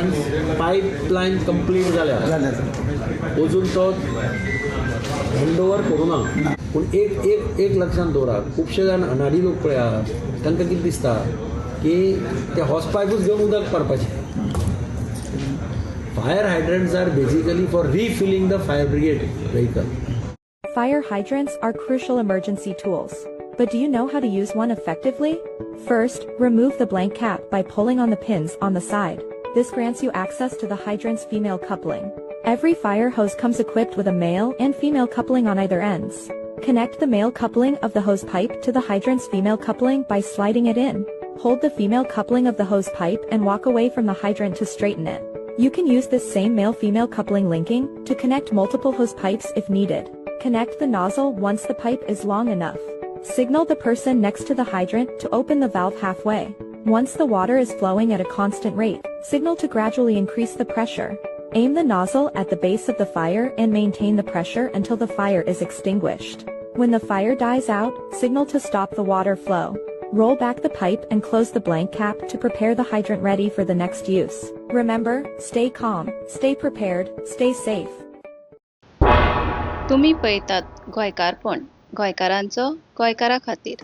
Hydrant pipeline complete जाल्या अजून तो हँडओवर करूना. पूण एक लक्षात दवरा, खुबशे जाण अनाडी लोक पळय आहा तांकां कितें दिसता की ते हॉस पायपूच घेवन उदक मारपाचें. Fire hydrants are basically for refilling the fire brigade vehicle. Fire hydrants are crucial emergency tools. But do you know how to use one effectively? First, remove the blank cap by pulling on the pins on the side. This grants you access to the hydrant's female coupling. Every fire hose comes equipped with a male and female coupling on either ends. Connect the male coupling of the hose pipe to the hydrant's female coupling by sliding it in. Hold the female coupling of the hose pipe and walk away from the hydrant to straighten it. You can use this same male-female coupling linking to connect multiple hose pipes if needed. Connect the nozzle once the pipe is long enough. Signal the person next to the hydrant to open the valve halfway. Once the water is flowing at a constant rate, signal to gradually increase the pressure. Aim the nozzle at the base of the fire and maintain the pressure until the fire is extinguished. When the fire dies out, signal to stop the water flow. Roll back the pipe and close the blank cap to prepare the hydrant ready for the next use. Remember, stay calm, stay prepared, stay safe. तुम्ही पळयतात गोंयकारपण, गोंयकारांचो गोंयकारा खातीर.